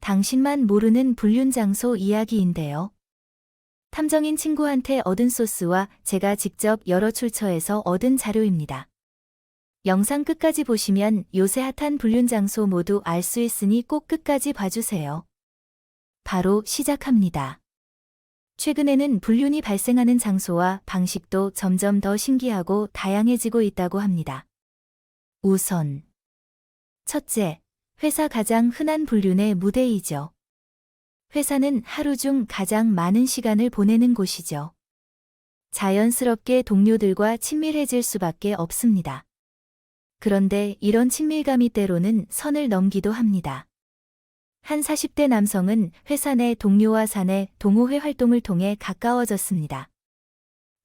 당신만 모르는 불륜 장소 이야기인데요. 탐정인 친구한테 얻은 소스와 제가 직접 여러 출처에서 얻은 자료입니다. 영상 끝까지 보시면 요새 핫한 불륜 장소 모두 알 수 있으니 꼭 끝까지 봐주세요. 바로 시작합니다. 최근에는 불륜이 발생하는 장소와 방식도 점점 더 신기하고 다양해지고 있다고 합니다. 우선 첫째, 회사 가장 흔한 불륜의 무대이죠. 회사는 하루 중 가장 많은 시간을 보내는 곳이죠. 자연스럽게 동료들과 친밀해질 수밖에 없습니다. 그런데 이런 친밀감이 때로는 선을 넘기도 합니다. 한 40대 남성은 회사 내 동료와 사내 동호회 활동을 통해 가까워졌습니다.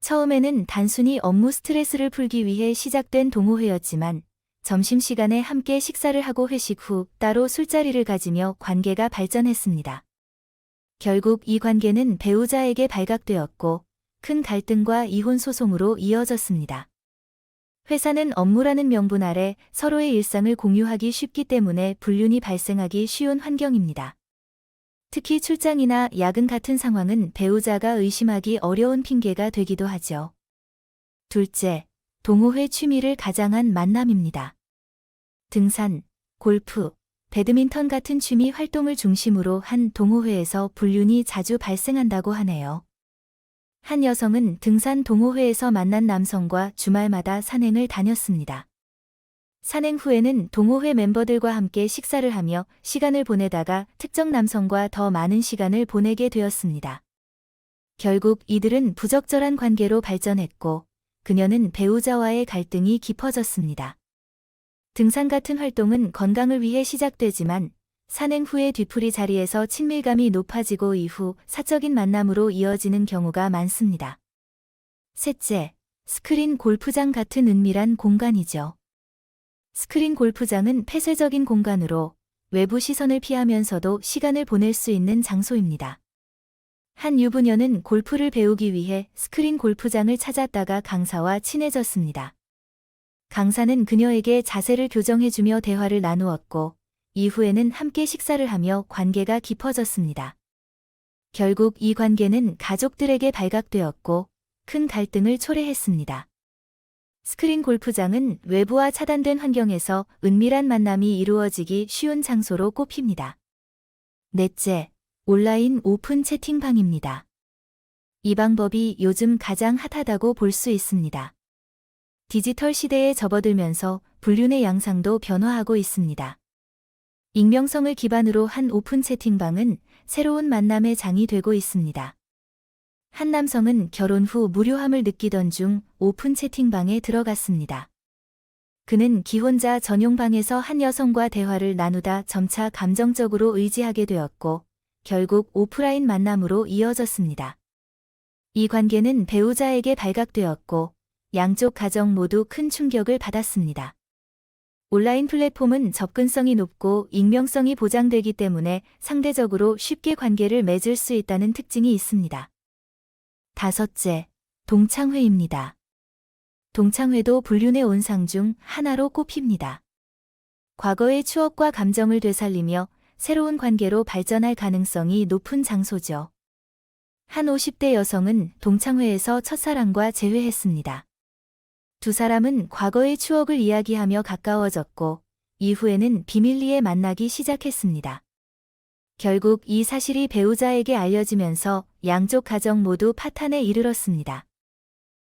처음에는 단순히 업무 스트레스를 풀기 위해 시작된 동호회였지만 점심시간에 함께 식사를 하고 회식 후 따로 술자리를 가지며 관계가 발전했습니다. 결국 이 관계는 배우자에게 발각되었고 큰 갈등과 이혼 소송으로 이어졌습니다. 회사는 업무라는 명분 아래 서로의 일상을 공유하기 쉽기 때문에 불륜이 발생하기 쉬운 환경입니다. 특히 출장이나 야근 같은 상황은 배우자가 의심하기 어려운 핑계가 되기도 하죠. 둘째, 동호회 취미를 가장한 만남입니다. 등산, 골프, 배드민턴 같은 취미 활동을 중심으로 한 동호회에서 불륜이 자주 발생한다고 하네요. 한 여성은 등산 동호회에서 만난 남성과 주말마다 산행을 다녔습니다. 산행 후에는 동호회 멤버들과 함께 식사를 하며 시간을 보내다가 특정 남성과 더 많은 시간을 보내게 되었습니다. 결국 이들은 부적절한 관계로 발전했고 그녀는 배우자와의 갈등이 깊어졌습니다. 등산 같은 활동은 건강을 위해 시작되지만 산행 후의 뒤풀이 자리에서 친밀감이 높아지고 이후 사적인 만남으로 이어지는 경우가 많습니다. 셋째, 스크린 골프장 같은 은밀한 공간이죠. 스크린 골프장은 폐쇄적인 공간으로 외부 시선을 피하면서도 시간을 보낼 수 있는 장소입니다. 한 유부녀는 골프를 배우기 위해 스크린 골프장을 찾았다가 강사와 친해졌습니다. 강사는 그녀에게 자세를 교정해주며 대화를 나누었고 이후에는 함께 식사를 하며 관계가 깊어졌습니다. 결국 이 관계는 가족들에게 발각되었고 큰 갈등을 초래했습니다. 스크린 골프장은 외부와 차단된 환경에서 은밀한 만남이 이루어지기 쉬운 장소로 꼽힙니다. 넷째, 온라인 오픈 채팅방입니다. 이 방법이 요즘 가장 핫하다고 볼 수 있습니다. 디지털 시대에 접어들면서 불륜의 양상도 변화하고 있습니다. 익명성을 기반으로 한 오픈 채팅방은 새로운 만남의 장이 되고 있습니다. 한 남성은 결혼 후 무료함을 느끼던 중 오픈 채팅방에 들어갔습니다. 그는 기혼자 전용 방에서 한 여성과 대화를 나누다 점차 감정적으로 의지하게 되었고 결국 오프라인 만남으로 이어졌습니다. 이 관계는 배우자에게 발각되었고 양쪽 가정 모두 큰 충격을 받았습니다. 온라인 플랫폼은 접근성이 높고 익명성이 보장되기 때문에 상대적으로 쉽게 관계를 맺을 수 있다는 특징이 있습니다. 다섯째, 동창회입니다. 동창회도 불륜의 온상 중 하나로 꼽힙니다. 과거의 추억과 감정을 되살리며 새로운 관계로 발전할 가능성이 높은 장소죠. 한 50대 여성은 동창회에서 첫사랑과 재회했습니다. 두 사람은 과거의 추억을 이야기하며 가까워졌고 이후에는 비밀리에 만나기 시작했습니다. 결국 이 사실이 배우자에게 알려지면서 양쪽 가정 모두 파탄에 이르렀습니다.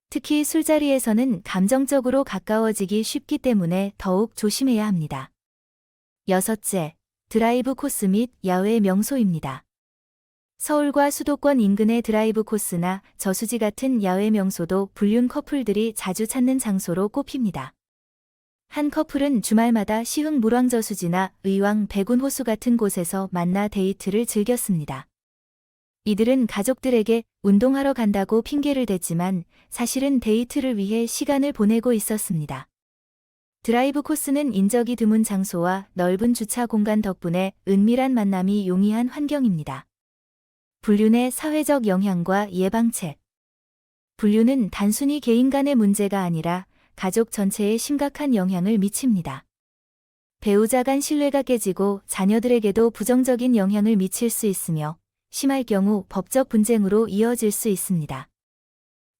특히 술자리에서는 감정적으로 가까워지기 쉽기 때문에 더욱 조심해야 합니다. 여섯째, 드라이브 코스 및 야외 명소입니다. 서울과 수도권 인근의 드라이브 코스나 저수지 같은 야외 명소도 불륜 커플들이 자주 찾는 장소로 꼽힙니다. 한 커플은 주말마다 시흥 물왕저수지나 의왕 백운호수 같은 곳에서 만나 데이트를 즐겼습니다. 이들은 가족들에게 운동하러 간다고 핑계를 댔지만 사실은 데이트를 위해 시간을 보내고 있었습니다. 드라이브 코스는 인적이 드문 장소와 넓은 주차 공간 덕분에 은밀한 만남이 용이한 환경입니다. 불륜의 사회적 영향과 예방책. 불륜은 단순히 개인 간의 문제가 아니라 가족 전체에 심각한 영향을 미칩니다. 배우자 간 신뢰가 깨지고 자녀들에게도 부정적인 영향을 미칠 수 있으며 심할 경우 법적 분쟁으로 이어질 수 있습니다.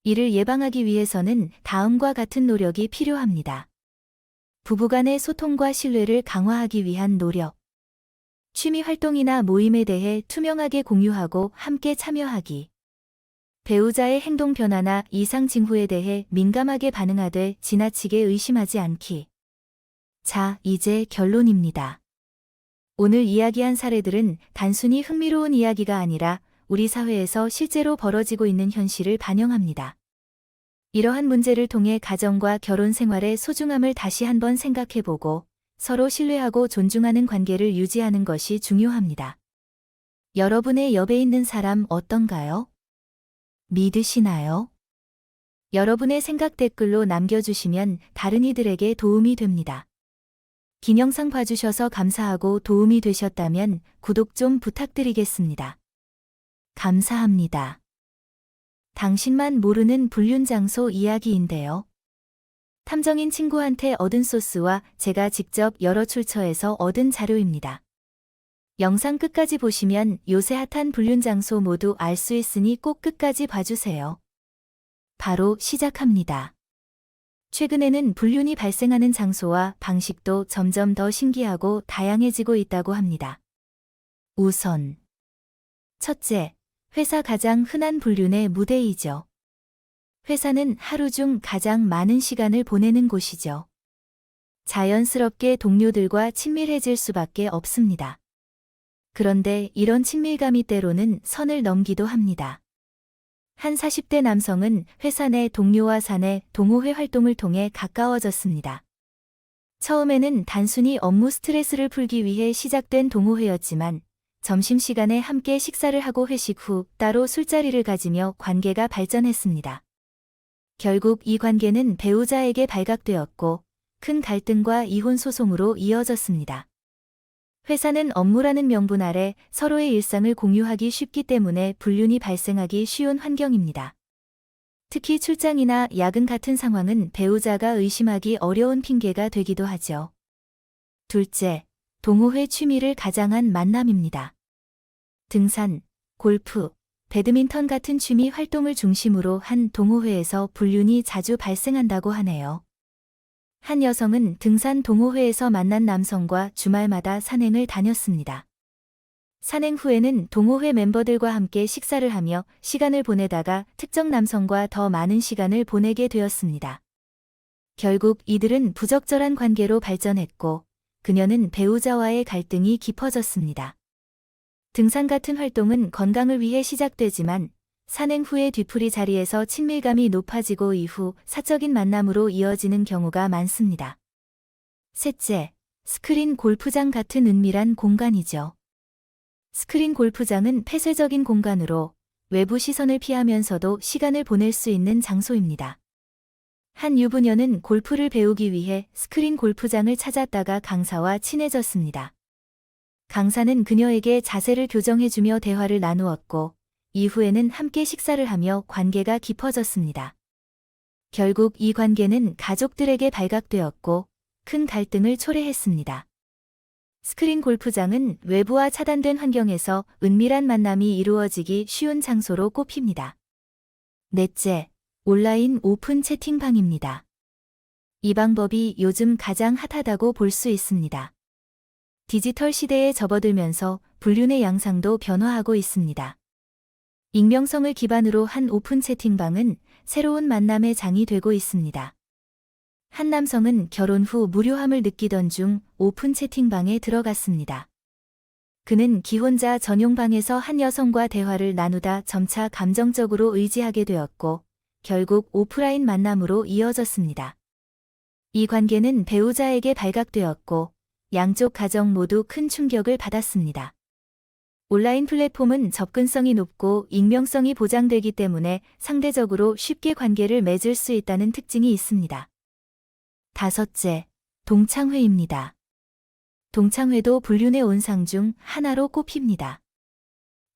이를 예방하기 위해서는 다음과 같은 노력이 필요합니다. 부부간의 소통과 신뢰를 강화하기 위한 노력. 취미 활동이나 모임에 대해 투명하게 공유하고 함께 참여하기. 배우자의 행동 변화나 이상 징후에 대해 민감하게 반응하되 지나치게 의심하지 않기. 자, 이제 결론입니다. 오늘 이야기한 사례들은 단순히 흥미로운 이야기가 아니라 우리 사회에서 실제로 벌어지고 있는 현실을 반영합니다. 이러한 문제를 통해 가정과 결혼 생활의 소중함을 다시 한번 생각해보고 서로 신뢰하고 존중하는 관계를 유지하는 것이 중요합니다. 여러분의 옆에 있는 사람 어떤가요? 믿으시나요? 여러분의 생각 댓글로 남겨주시면 다른 이들에게 도움이 됩니다. 긴 영상 봐주셔서 감사하고 도움이 되셨다면 구독 좀 부탁드리겠습니다. 감사합니다. 당신만 모르는 불륜장소 이야기인데요. 탐정인 친구한테 얻은 소스와 제가 직접 여러 출처에서 얻은 자료입니다. 영상 끝까지 보시면 요새 핫한 불륜장소 모두 알 수 있으니 꼭 끝까지 봐주세요. 바로 시작합니다. 최근에는 불륜이 발생하는 장소와 방식도 점점 더 신기하고 다양해지고 있다고 합니다. 우선 첫째, 회사 가장 흔한 불륜의 무대이죠. 회사는 하루 중 가장 많은 시간을 보내는 곳이죠. 자연스럽게 동료들과 친밀해질 수밖에 없습니다. 그런데 이런 친밀감이 때로는 선을 넘기도 합니다. 한 40대 남성은 회사 내 동료와 사내 동호회 활동을 통해 가까워졌습니다. 처음에는 단순히 업무 스트레스를 풀기 위해 시작된 동호회였지만 점심시간에 함께 식사를 하고 회식 후 따로 술자리를 가지며 관계가 발전했습니다. 결국 이 관계는 배우자에게 발각되었고 큰 갈등과 이혼 소송으로 이어졌습니다. 회사는 업무라는 명분 아래 서로의 일상을 공유하기 쉽기 때문에 불륜이 발생하기 쉬운 환경입니다. 특히 출장이나 야근 같은 상황은 배우자가 의심하기 어려운 핑계가 되기도 하죠. 둘째, 동호회 취미를 가장한 만남입니다. 등산, 골프, 배드민턴 같은 취미 활동을 중심으로 한 동호회에서 불륜이 자주 발생한다고 하네요. 한 여성은 등산 동호회에서 만난 남성과 주말마다 산행을 다녔습니다. 산행 후에는 동호회 멤버들과 함께 식사를 하며 시간을 보내다가 특정 남성과 더 많은 시간을 보내게 되었습니다. 결국 이들은 부적절한 관계로 발전했고 그녀는 배우자와의 갈등이 깊어졌습니다. 등산 같은 활동은 건강을 위해 시작되지만 산행 후의 뒤풀이 자리에서 친밀감이 높아지고 이후 사적인 만남으로 이어지는 경우가 많습니다. 셋째, 스크린 골프장 같은 은밀한 공간이죠. 스크린 골프장은 폐쇄적인 공간으로 외부 시선을 피하면서도 시간을 보낼 수 있는 장소입니다. 한 유부녀는 골프를 배우기 위해 스크린 골프장을 찾았다가 강사와 친해졌습니다. 강사는 그녀에게 자세를 교정해주며 대화를 나누었고 이후에는 함께 식사를 하며 관계가 깊어졌습니다. 결국 이 관계는 가족들에게 발각되었고 큰 갈등을 초래했습니다. 스크린 골프장은 외부와 차단된 환경에서 은밀한 만남이 이루어지기 쉬운 장소로 꼽힙니다. 넷째, 온라인 오픈 채팅방입니다. 이 방법이 요즘 가장 핫하다고 볼 수 있습니다. 디지털 시대에 접어들면서 불륜의 양상도 변화하고 있습니다. 익명성을 기반으로 한 오픈 채팅방은 새로운 만남의 장이 되고 있습니다. 한 남성은 결혼 후 무료함을 느끼던 중 오픈 채팅방에 들어갔습니다. 그는 기혼자 전용 방에서 한 여성과 대화를 나누다 점차 감정적으로 의지하게 되었고 결국 오프라인 만남으로 이어졌습니다. 이 관계는 배우자에게 발각되었고 양쪽 가정 모두 큰 충격을 받았습니다. 온라인 플랫폼은 접근성이 높고 익명성이 보장되기 때문에 상대적으로 쉽게 관계를 맺을 수 있다는 특징이 있습니다. 다섯째, 동창회입니다. 동창회도 불륜의 온상 중 하나로 꼽힙니다.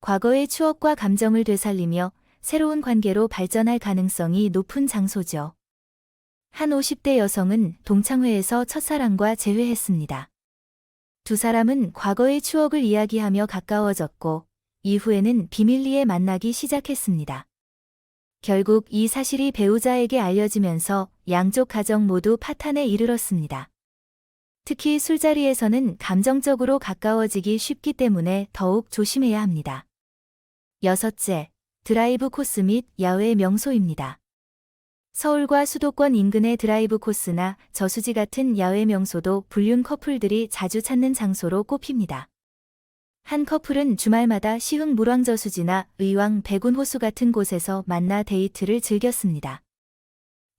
과거의 추억과 감정을 되살리며 새로운 관계로 발전할 가능성이 높은 장소죠. 한 50대 여성은 동창회에서 첫사랑과 재회했습니다. 두 사람은 과거의 추억을 이야기하며 가까워졌고, 이후에는 비밀리에 만나기 시작했습니다. 결국 이 사실이 배우자에게 알려지면서 양쪽 가정 모두 파탄에 이르렀습니다. 특히 술자리에서는 감정적으로 가까워지기 쉽기 때문에 더욱 조심해야 합니다. 여섯째, 드라이브 코스 및 야외 명소입니다. 서울과 수도권 인근의 드라이브 코스나 저수지 같은 야외 명소도 불륜 커플들이 자주 찾는 장소로 꼽힙니다. 한 커플은 주말마다 시흥 물왕저수지나 의왕 백운호수 같은 곳에서 만나 데이트를 즐겼습니다.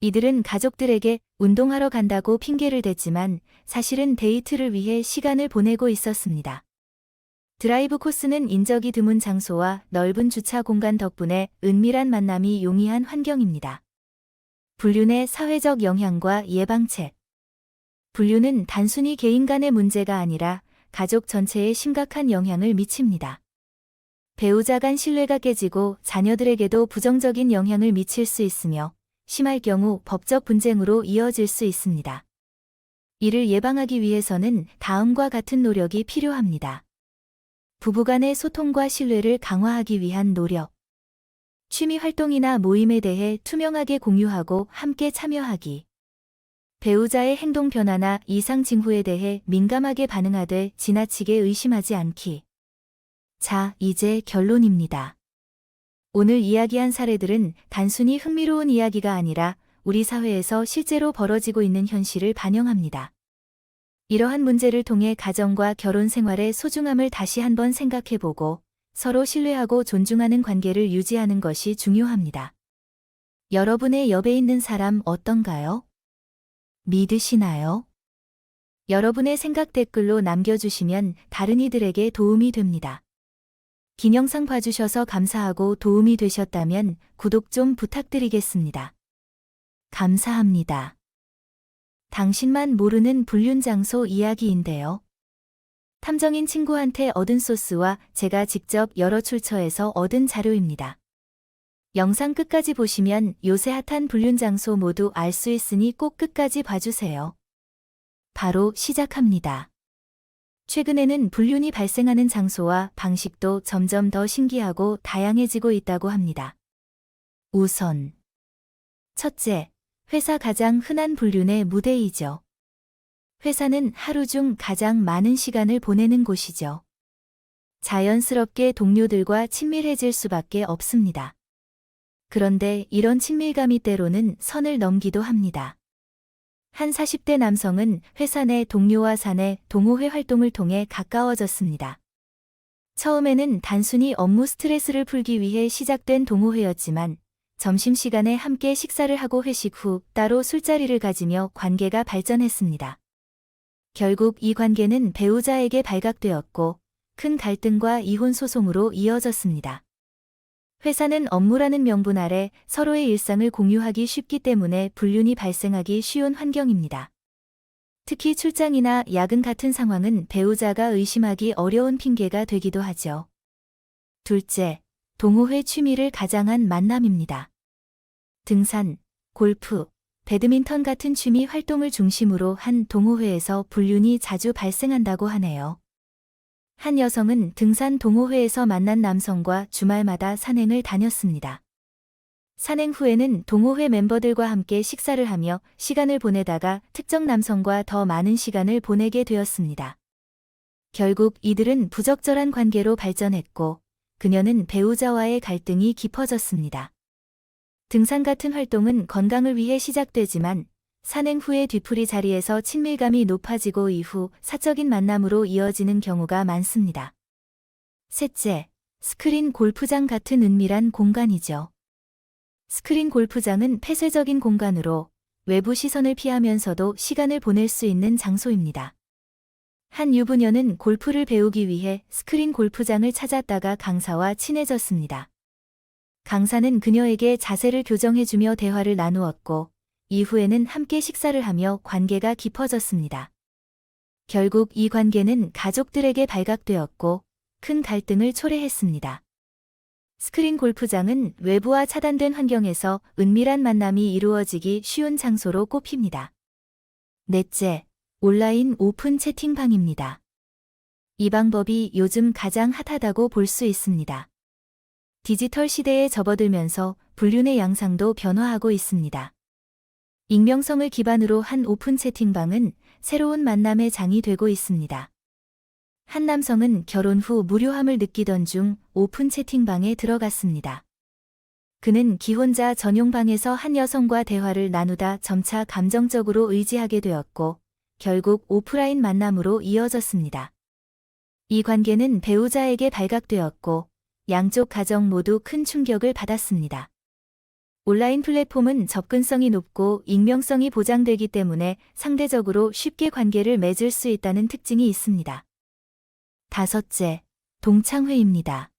이들은 가족들에게 운동하러 간다고 핑계를 댔지만 사실은 데이트를 위해 시간을 보내고 있었습니다. 드라이브 코스는 인적이 드문 장소와 넓은 주차 공간 덕분에 은밀한 만남이 용이한 환경입니다. 불륜의 사회적 영향과 예방책. 불륜은 단순히 개인 간의 문제가 아니라 가족 전체에 심각한 영향을 미칩니다. 배우자 간 신뢰가 깨지고 자녀들에게도 부정적인 영향을 미칠 수 있으며 심할 경우 법적 분쟁으로 이어질 수 있습니다. 이를 예방하기 위해서는 다음과 같은 노력이 필요합니다. 부부간의 소통과 신뢰를 강화하기 위한 노력. 취미 활동이나 모임에 대해 투명하게 공유하고 함께 참여하기. 배우자의 행동 변화나 이상 징후에 대해 민감하게 반응하되 지나치게 의심하지 않기. 자, 이제 결론입니다. 오늘 이야기한 사례들은 단순히 흥미로운 이야기가 아니라 우리 사회에서 실제로 벌어지고 있는 현실을 반영합니다. 이러한 문제를 통해 가정과 결혼 생활의 소중함을 다시 한번 생각해보고 서로 신뢰하고 존중하는 관계를 유지하는 것이 중요합니다. 여러분의 옆에 있는 사람 어떤가요? 믿으시나요? 여러분의 생각 댓글로 남겨주시면 다른 이들에게 도움이 됩니다. 긴 영상 봐주셔서 감사하고 도움이 되셨다면 구독 좀 부탁드리겠습니다. 감사합니다. 당신만 모르는 불륜 장소 이야기인데요. 탐정인 친구한테 얻은 소스와 제가 직접 여러 출처에서 얻은 자료입니다. 영상 끝까지 보시면 요새 핫한 불륜 장소 모두 알 수 있으니 꼭 끝까지 봐주세요. 바로 시작합니다. 최근에는 불륜이 발생하는 장소와 방식도 점점 더 신기하고 다양해지고 있다고 합니다. 우선 첫째, 회사 가장 흔한 불륜의 무대이죠. 회사는 하루 중 가장 많은 시간을 보내는 곳이죠. 자연스럽게 동료들과 친밀해질 수밖에 없습니다. 그런데 이런 친밀감이 때로는 선을 넘기도 합니다. 한 40대 남성은 회사 내 동료와 사내 동호회 활동을 통해 가까워졌습니다. 처음에는 단순히 업무 스트레스를 풀기 위해 시작된 동호회였지만 점심시간에 함께 식사를 하고 회식 후 따로 술자리를 가지며 관계가 발전했습니다. 결국 이 관계는 배우자에게 발각되었고 큰 갈등과 이혼 소송으로 이어졌습니다. 회사는 업무라는 명분 아래 서로의 일상을 공유하기 쉽기 때문에 불륜이 발생하기 쉬운 환경입니다. 특히 출장이나 야근 같은 상황은 배우자가 의심하기 어려운 핑계가 되기도 하죠. 둘째, 동호회 취미를 가장한 만남입니다. 등산, 골프, 배드민턴 같은 취미 활동을 중심으로 한 동호회에서 불륜이 자주 발생한다고 하네요. 한 여성은 등산 동호회에서 만난 남성과 주말마다 산행을 다녔습니다. 산행 후에는 동호회 멤버들과 함께 식사를 하며 시간을 보내다가 특정 남성과 더 많은 시간을 보내게 되었습니다. 결국 이들은 부적절한 관계로 발전했고 그녀는 배우자와의 갈등이 깊어졌습니다. 등산 같은 활동은 건강을 위해 시작되지만 산행 후의 뒤풀이 자리에서 친밀감이 높아지고 이후 사적인 만남으로 이어지는 경우가 많습니다. 셋째, 스크린 골프장 같은 은밀한 공간이죠. 스크린 골프장은 폐쇄적인 공간으로 외부 시선을 피하면서도 시간을 보낼 수 있는 장소입니다. 한 유부녀는 골프를 배우기 위해 스크린 골프장을 찾았다가 강사와 친해졌습니다. 강사는 그녀에게 자세를 교정해주며 대화를 나누었고 이후에는 함께 식사를 하며 관계가 깊어졌습니다. 결국 이 관계는 가족들에게 발각되었고 큰 갈등을 초래했습니다. 스크린 골프장은 외부와 차단된 환경에서 은밀한 만남이 이루어지기 쉬운 장소로 꼽힙니다. 넷째, 온라인 오픈 채팅방입니다. 이 방법이 요즘 가장 핫하다고 볼 수 있습니다. 디지털 시대에 접어들면서 불륜의 양상도 변화하고 있습니다. 익명성을 기반으로 한 오픈 채팅방은 새로운 만남의 장이 되고 있습니다. 한 남성은 결혼 후 무료함을 느끼던 중 오픈 채팅방에 들어갔습니다. 그는 기혼자 전용방에서 한 여성과 대화를 나누다 점차 감정적으로 의지하게 되었고 결국 오프라인 만남으로 이어졌습니다. 이 관계는 배우자에게 발각되었고 양쪽 가정 모두 큰 충격을 받았습니다. 온라인 플랫폼은 접근성이 높고 익명성이 보장되기 때문에 상대적으로 쉽게 관계를 맺을 수 있다는 특징이 있습니다. 다섯째, 동창회입니다.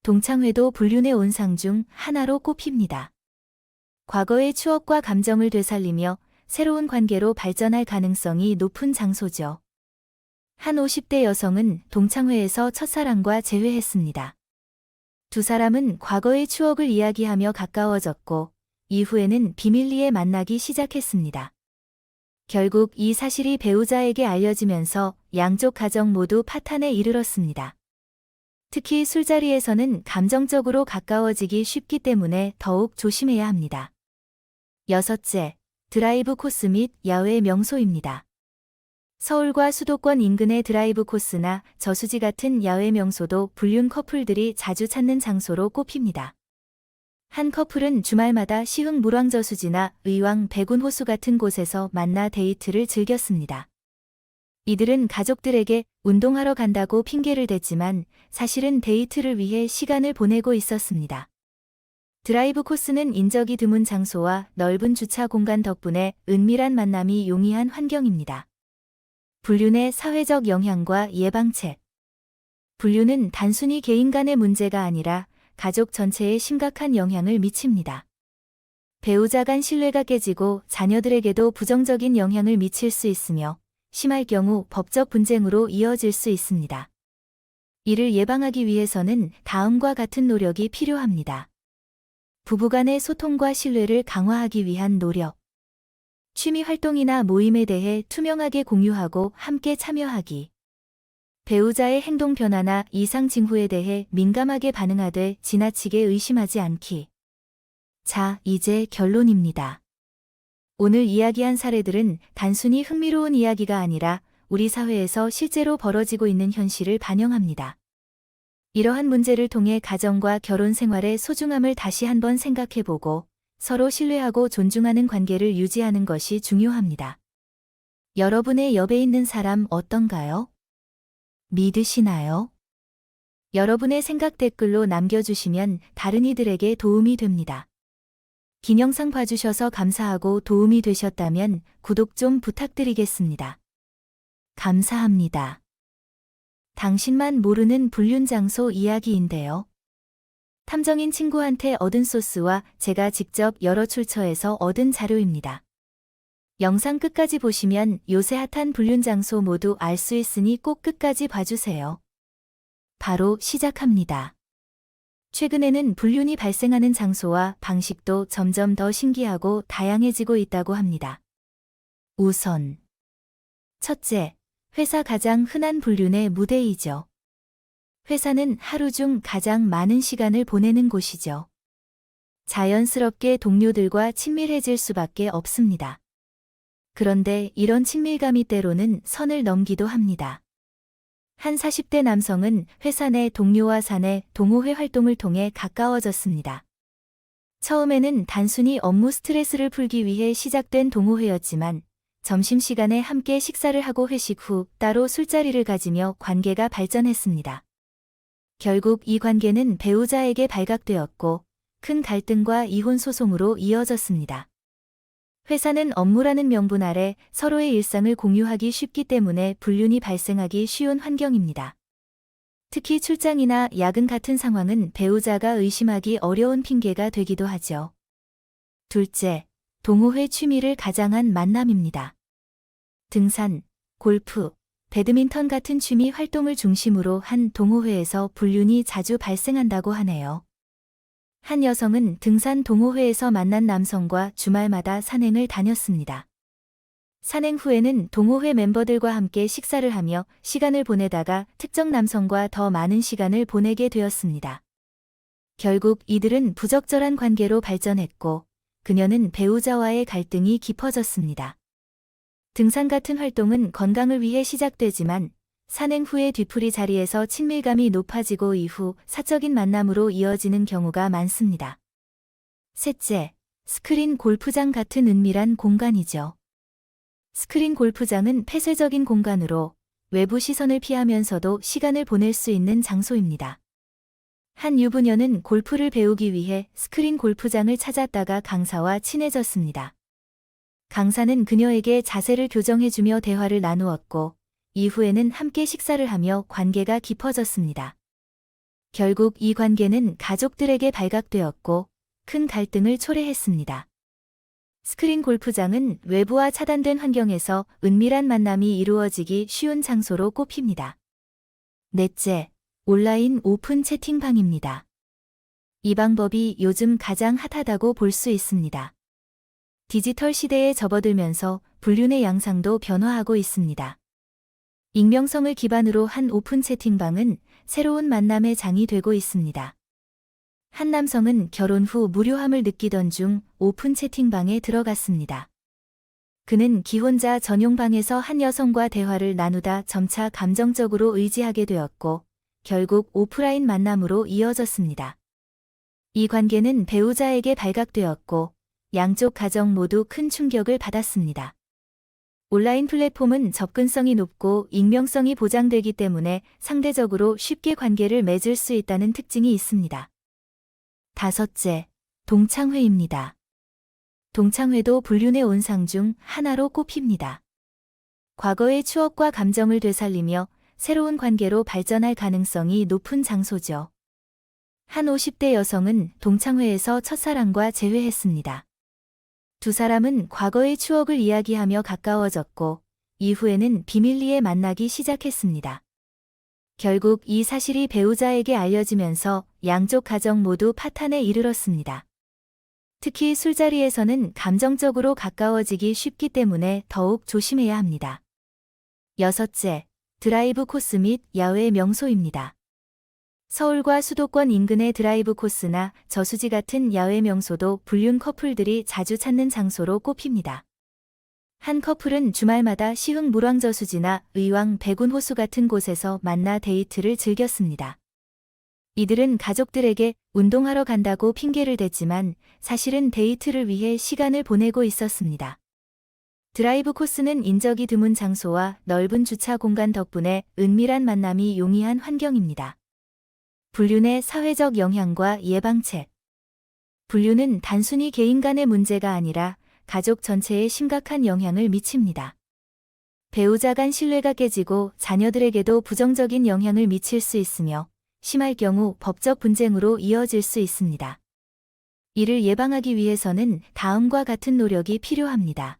동창회도 불륜의 온상 중 하나로 꼽힙니다. 과거의 추억과 감정을 되살리며 새로운 관계로 발전할 가능성이 높은 장소죠. 한 50대 여성은 동창회에서 첫사랑과 재회했습니다. 두 사람은 과거의 추억을 이야기하며 가까워졌고 이후에는 비밀리에 만나기 시작했습니다. 결국 이 사실이 배우자에게 알려지면서 양쪽 가정 모두 파탄에 이르렀습니다. 특히 술자리에서는 감정적으로 가까워지기 쉽기 때문에 더욱 조심해야 합니다. 여섯째, 드라이브 코스 및 야외 명소입니다. 서울과 수도권 인근의 드라이브 코스나 저수지 같은 야외 명소도 불륜 커플들이 자주 찾는 장소로 꼽힙니다. 한 커플은 주말마다 시흥 물왕저수지나 의왕 백운호수 같은 곳에서 만나 데이트를 즐겼습니다. 이들은 가족들에게 운동하러 간다고 핑계를 댔지만 사실은 데이트를 위해 시간을 보내고 있었습니다. 드라이브 코스는 인적이 드문 장소와 넓은 주차 공간 덕분에 은밀한 만남이 용이한 환경입니다. 불륜의 사회적 영향과 예방책. 불륜은 단순히 개인 간의 문제가 아니라 가족 전체에 심각한 영향을 미칩니다. 배우자 간 신뢰가 깨지고 자녀들에게도 부정적인 영향을 미칠 수 있으며 심할 경우 법적 분쟁으로 이어질 수 있습니다. 이를 예방하기 위해서는 다음과 같은 노력이 필요합니다. 부부간의 소통과 신뢰를 강화하기 위한 노력. 취미 활동이나 모임에 대해 투명하게 공유하고 함께 참여하기. 배우자의 행동 변화나 이상 징후에 대해 민감하게 반응하되 지나치게 의심하지 않기. 자, 이제 결론입니다. 오늘 이야기한 사례들은 단순히 흥미로운 이야기가 아니라 우리 사회에서 실제로 벌어지고 있는 현실을 반영합니다. 이러한 문제를 통해 가정과 결혼 생활의 소중함을 다시 한번 생각해보고 서로 신뢰하고 존중하는 관계를 유지하는 것이 중요합니다. 여러분의 옆에 있는 사람 어떤가요? 믿으시나요? 여러분의 생각 댓글로 남겨주시면 다른 이들에게 도움이 됩니다. 긴 영상 봐주셔서 감사하고 도움이 되셨다면 구독 좀 부탁드리겠습니다. 감사합니다. 당신만 모르는 불륜 장소 이야기인데요. 탐정인 친구한테 얻은 소스와 제가 직접 여러 출처에서 얻은 자료입니다. 영상 끝까지 보시면 요새 핫한 불륜 장소 모두 알 수 있으니 꼭 끝까지 봐주세요. 바로 시작합니다. 최근에는 불륜이 발생하는 장소와 방식도 점점 더 신기하고 다양해지고 있다고 합니다. 우선 첫째, 회사 가장 흔한 불륜의 무대이죠. 회사는 하루 중 가장 많은 시간을 보내는 곳이죠. 자연스럽게 동료들과 친밀해질 수밖에 없습니다. 그런데 이런 친밀감이 때로는 선을 넘기도 합니다. 한 40대 남성은 회사 내 동료와 사내 동호회 활동을 통해 가까워졌습니다. 처음에는 단순히 업무 스트레스를 풀기 위해 시작된 동호회였지만 점심시간에 함께 식사를 하고 회식 후 따로 술자리를 가지며 관계가 발전했습니다. 결국 이 관계는 배우자에게 발각되었고 큰 갈등과 이혼 소송으로 이어졌습니다. 회사는 업무라는 명분 아래 서로의 일상을 공유하기 쉽기 때문에 불륜이 발생하기 쉬운 환경입니다. 특히 출장이나 야근 같은 상황은 배우자가 의심하기 어려운 핑계가 되기도 하죠. 둘째, 동호회 취미를 가장한 만남입니다. 등산, 골프, 배드민턴 같은 취미 활동을 중심으로 한 동호회에서 불륜이 자주 발생한다고 하네요. 한 여성은 등산 동호회에서 만난 남성과 주말마다 산행을 다녔습니다. 산행 후에는 동호회 멤버들과 함께 식사를 하며 시간을 보내다가 특정 남성과 더 많은 시간을 보내게 되었습니다. 결국 이들은 부적절한 관계로 발전했고 그녀는 배우자와의 갈등이 깊어졌습니다. 등산 같은 활동은 건강을 위해 시작되지만 산행 후의 뒤풀이 자리에서 친밀감이 높아지고 이후 사적인 만남으로 이어지는 경우가 많습니다. 셋째, 스크린 골프장 같은 은밀한 공간이죠. 스크린 골프장은 폐쇄적인 공간으로 외부 시선을 피하면서도 시간을 보낼 수 있는 장소입니다. 한 유부녀는 골프를 배우기 위해 스크린 골프장을 찾았다가 강사와 친해졌습니다. 강사는 그녀에게 자세를 교정해주며 대화를 나누었고 이후에는 함께 식사를 하며 관계가 깊어졌습니다. 결국 이 관계는 가족들에게 발각되었고 큰 갈등을 초래했습니다. 스크린 골프장은 외부와 차단된 환경에서 은밀한 만남이 이루어지기 쉬운 장소로 꼽힙니다. 넷째, 온라인 오픈 채팅방입니다. 이 방법이 요즘 가장 핫하다고 볼 수 있습니다. 디지털 시대에 접어들면서 불륜의 양상도 변화하고 있습니다. 익명성을 기반으로 한 오픈 채팅방은 새로운 만남의 장이 되고 있습니다. 한 남성은 결혼 후 무료함을 느끼던 중 오픈 채팅방에 들어갔습니다. 그는 기혼자 전용 방에서 한 여성과 대화를 나누다 점차 감정적으로 의지하게 되었고 결국 오프라인 만남으로 이어졌습니다. 이 관계는 배우자에게 발각되었고 양쪽 가정 모두 큰 충격을 받았습니다. 온라인 플랫폼은 접근성이 높고 익명성이 보장되기 때문에 상대적으로 쉽게 관계를 맺을 수 있다는 특징이 있습니다. 다섯째, 동창회입니다. 동창회도 불륜의 온상 중 하나로 꼽힙니다. 과거의 추억과 감정을 되살리며 새로운 관계로 발전할 가능성이 높은 장소죠. 한 50대 여성은 동창회에서 첫사랑과 재회했습니다. 두 사람은 과거의 추억을 이야기하며 가까워졌고 이후에는 비밀리에 만나기 시작했습니다. 결국 이 사실이 배우자에게 알려지면서 양쪽 가정 모두 파탄에 이르렀습니다. 특히 술자리에서는 감정적으로 가까워지기 쉽기 때문에 더욱 조심해야 합니다. 여섯째, 드라이브 코스 및 야외 명소입니다. 서울과 수도권 인근의 드라이브 코스나 저수지 같은 야외 명소도 불륜 커플들이 자주 찾는 장소로 꼽힙니다. 한 커플은 주말마다 시흥 물왕저수지나 의왕 백운호수 같은 곳에서 만나 데이트를 즐겼습니다. 이들은 가족들에게 운동하러 간다고 핑계를 댔지만 사실은 데이트를 위해 시간을 보내고 있었습니다. 드라이브 코스는 인적이 드문 장소와 넓은 주차 공간 덕분에 은밀한 만남이 용이한 환경입니다. 불륜의 사회적 영향과 예방책. 불륜은 단순히 개인 간의 문제가 아니라 가족 전체에 심각한 영향을 미칩니다. 배우자 간 신뢰가 깨지고 자녀들에게도 부정적인 영향을 미칠 수 있으며 심할 경우 법적 분쟁으로 이어질 수 있습니다. 이를 예방하기 위해서는 다음과 같은 노력이 필요합니다.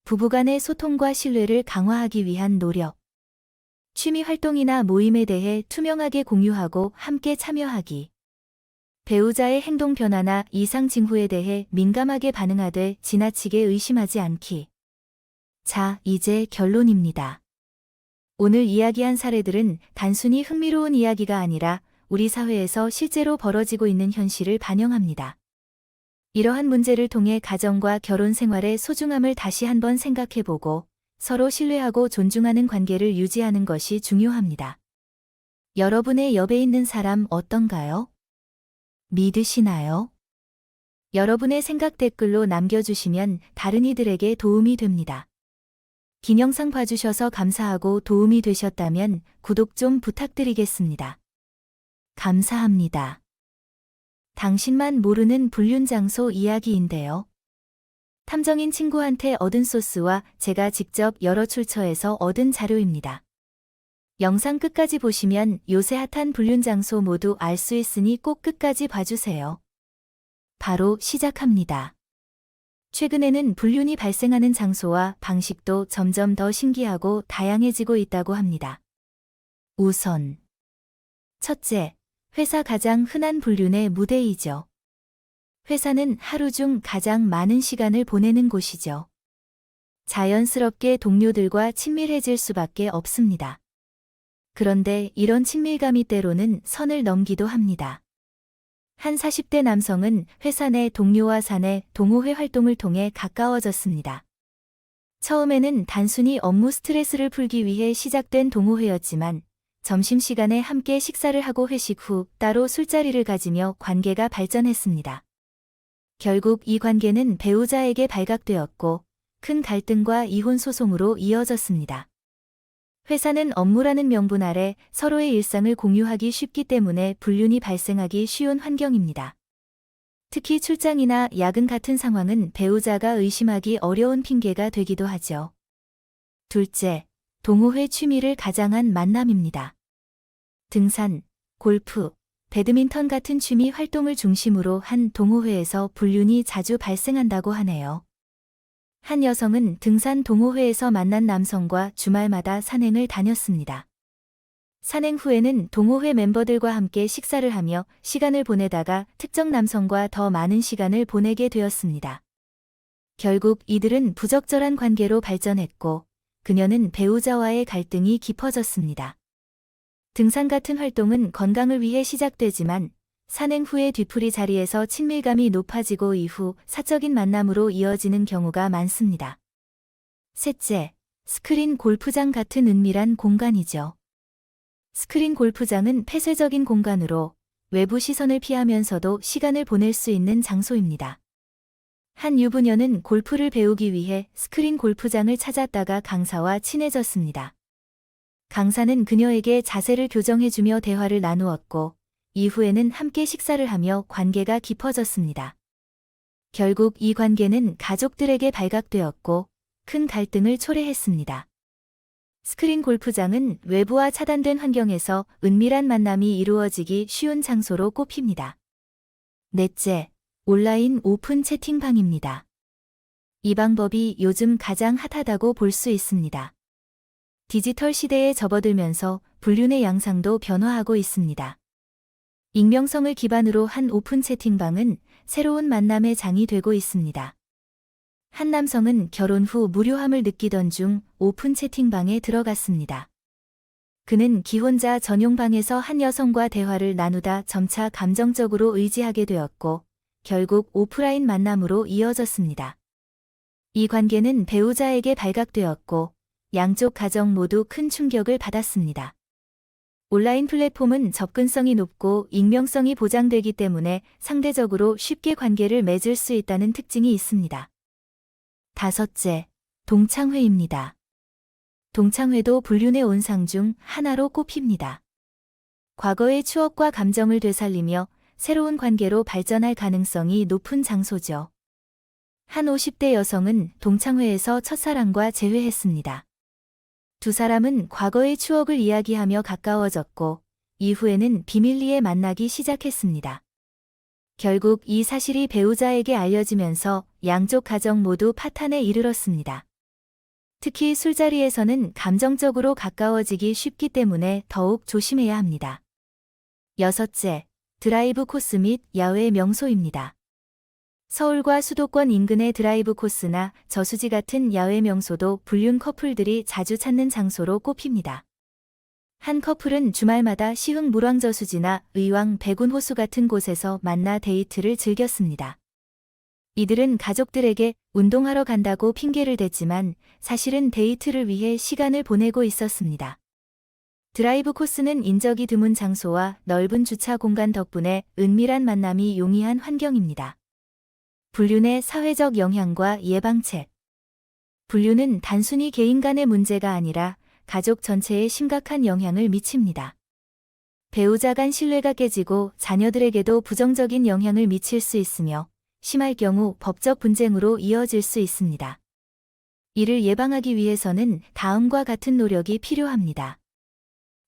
부부간의 소통과 신뢰를 강화하기 위한 노력. 취미 활동이나 모임에 대해 투명하게 공유하고 함께 참여하기. 배우자의 행동 변화나 이상 징후에 대해 민감하게 반응하되 지나치게 의심하지 않기. 자, 이제 결론입니다. 오늘 이야기한 사례들은 단순히 흥미로운 이야기가 아니라 우리 사회에서 실제로 벌어지고 있는 현실을 반영합니다. 이러한 문제를 통해 가정과 결혼 생활의 소중함을 다시 한번 생각해보고 서로 신뢰하고 존중하는 관계를 유지하는 것이 중요합니다. 여러분의 옆에 있는 사람 어떤가요? 믿으시나요? 여러분의 생각 댓글로 남겨주시면 다른 이들에게 도움이 됩니다. 긴 영상 봐주셔서 감사하고 도움이 되셨다면 구독 좀 부탁드리겠습니다. 감사합니다. 당신만 모르는 불륜 장소 이야기인데요. 탐정인 친구한테 얻은 소스와 제가 직접 여러 출처에서 얻은 자료입니다. 영상 끝까지 보시면 요새 핫한 불륜 장소 모두 알 수 있으니 꼭 끝까지 봐주세요. 바로 시작합니다. 최근에는 불륜이 발생하는 장소와 방식도 점점 더 신기하고 다양해지고 있다고 합니다. 우선 첫째, 회사 가장 흔한 불륜의 무대이죠. 회사는 하루 중 가장 많은 시간을 보내는 곳이죠. 자연스럽게 동료들과 친밀해질 수밖에 없습니다. 그런데 이런 친밀감이 때로는 선을 넘기도 합니다. 한 40대 남성은 회사 내 동료와 사내 동호회 활동을 통해 가까워졌습니다. 처음에는 단순히 업무 스트레스를 풀기 위해 시작된 동호회였지만 점심시간에 함께 식사를 하고 회식 후 따로 술자리를 가지며 관계가 발전했습니다. 결국 이 관계는 배우자에게 발각되었고 큰 갈등과 이혼 소송으로 이어졌습니다. 회사는 업무라는 명분 아래 서로의 일상을 공유하기 쉽기 때문에 불륜이 발생하기 쉬운 환경입니다. 특히 출장이나 야근 같은 상황은 배우자가 의심하기 어려운 핑계가 되기도 하죠. 둘째, 동호회 취미를 가장한 만남입니다. 등산, 골프, 배드민턴 같은 취미 활동을 중심으로 한 동호회에서 불륜이 자주 발생한다고 하네요. 한 여성은 등산 동호회에서 만난 남성과 주말마다 산행을 다녔습니다. 산행 후에는 동호회 멤버들과 함께 식사를 하며 시간을 보내다가 특정 남성과 더 많은 시간을 보내게 되었습니다. 결국 이들은 부적절한 관계로 발전했고 그녀는 배우자와의 갈등이 깊어졌습니다. 등산 같은 활동은 건강을 위해 시작되지만 산행 후의 뒤풀이 자리에서 친밀감이 높아지고 이후 사적인 만남으로 이어지는 경우가 많습니다. 셋째, 스크린 골프장 같은 은밀한 공간이죠. 스크린 골프장은 폐쇄적인 공간으로 외부 시선을 피하면서도 시간을 보낼 수 있는 장소입니다. 한 유부녀는 골프를 배우기 위해 스크린 골프장을 찾았다가 강사와 친해졌습니다. 강사는 그녀에게 자세를 교정해주며 대화를 나누었고 이후에는 함께 식사를 하며 관계가 깊어졌습니다. 결국 이 관계는 가족들에게 발각되었고 큰 갈등을 초래했습니다. 스크린 골프장은 외부와 차단된 환경에서 은밀한 만남이 이루어지기 쉬운 장소로 꼽힙니다. 넷째, 온라인 오픈 채팅방입니다. 이 방법이 요즘 가장 핫하다고 볼 수 있습니다. 디지털 시대에 접어들면서 불륜의 양상도 변화하고 있습니다. 익명성을 기반으로 한 오픈 채팅방은 새로운 만남의 장이 되고 있습니다. 한 남성은 결혼 후 무료함을 느끼던 중 오픈 채팅방에 들어갔습니다. 그는 기혼자 전용 방에서 한 여성과 대화를 나누다 점차 감정적으로 의지하게 되었고 결국 오프라인 만남으로 이어졌습니다. 이 관계는 배우자에게 발각되었고 양쪽 가정 모두 큰 충격을 받았습니다. 온라인 플랫폼은 접근성이 높고 익명성이 보장되기 때문에 상대적으로 쉽게 관계를 맺을 수 있다는 특징이 있습니다. 다섯째, 동창회입니다. 동창회도 불륜의 온상 중 하나로 꼽힙니다. 과거의 추억과 감정을 되살리며 새로운 관계로 발전할 가능성이 높은 장소죠. 한 50대 여성은 동창회에서 첫사랑과 재회했습니다. 두 사람은 과거의 추억을 이야기하며 가까워졌고 이후에는 비밀리에 만나기 시작했습니다. 결국 이 사실이 배우자에게 알려지면서 양쪽 가정 모두 파탄에 이르렀습니다. 특히 술자리에서는 감정적으로 가까워지기 쉽기 때문에 더욱 조심해야 합니다. 여섯째, 드라이브 코스 및 야외 명소입니다. 서울과 수도권 인근의 드라이브 코스나 저수지 같은 야외 명소도 불륜 커플들이 자주 찾는 장소로 꼽힙니다. 한 커플은 주말마다 시흥 물왕저수지나 의왕 백운호수 같은 곳에서 만나 데이트를 즐겼습니다. 이들은 가족들에게 운동하러 간다고 핑계를 댔지만 사실은 데이트를 위해 시간을 보내고 있었습니다. 드라이브 코스는 인적이 드문 장소와 넓은 주차 공간 덕분에 은밀한 만남이 용이한 환경입니다. 불륜의 사회적 영향과 예방책. 불륜은 단순히 개인 간의 문제가 아니라 가족 전체에 심각한 영향을 미칩니다. 배우자 간 신뢰가 깨지고 자녀들에게도 부정적인 영향을 미칠 수 있으며 심할 경우 법적 분쟁으로 이어질 수 있습니다. 이를 예방하기 위해서는 다음과 같은 노력이 필요합니다.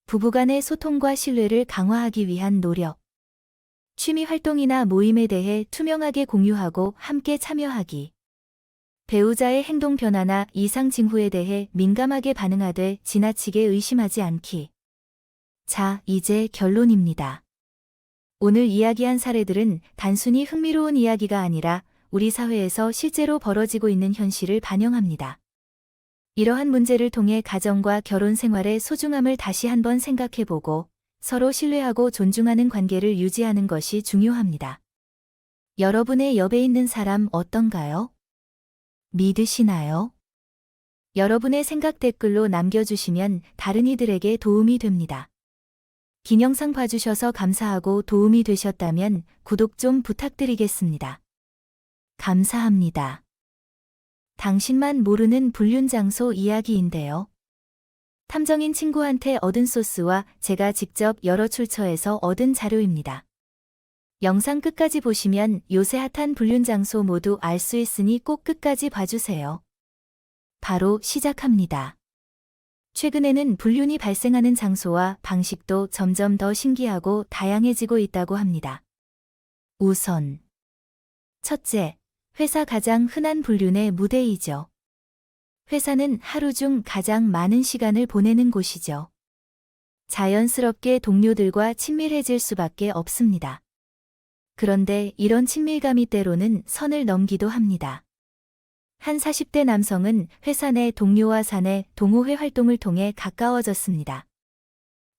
부부간의 소통과 신뢰를 강화하기 위한 노력. 취미 활동이나 모임에 대해 투명하게 공유하고 함께 참여하기. 배우자의 행동 변화나 이상 징후에 대해 민감하게 반응하되 지나치게 의심하지 않기. 자, 이제 결론입니다. 오늘 이야기한 사례들은 단순히 흥미로운 이야기가 아니라 우리 사회에서 실제로 벌어지고 있는 현실을 반영합니다. 이러한 문제를 통해 가정과 결혼 생활의 소중함을 다시 한번 생각해보고 서로 신뢰하고 존중하는 관계를 유지하는 것이 중요합니다. 여러분의 옆에 있는 사람 어떤가요? 믿으시나요? 여러분의 생각 댓글로 남겨주시면 다른 이들에게 도움이 됩니다. 긴 영상 봐주셔서 감사하고 도움이 되셨다면 구독 좀 부탁드리겠습니다. 감사합니다. 당신만 모르는 불륜 장소 이야기인데요. 탐정인 친구한테 얻은 소스와 제가 직접 여러 출처에서 얻은 자료입니다. 영상 끝까지 보시면 요새 핫한 불륜 장소 모두 알 수 있으니 꼭 끝까지 봐주세요. 바로 시작합니다. 최근에는 불륜이 발생하는 장소와 방식도 점점 더 신기하고 다양해지고 있다고 합니다. 우선 첫째, 회사 가장 흔한 불륜의 무대이죠. 회사는 하루 중 가장 많은 시간을 보내는 곳이죠. 자연스럽게 동료들과 친밀해질 수밖에 없습니다. 그런데 이런 친밀감이 때로는 선을 넘기도 합니다. 한 40대 남성은 회사 내 동료와 사내 동호회 활동을 통해 가까워졌습니다.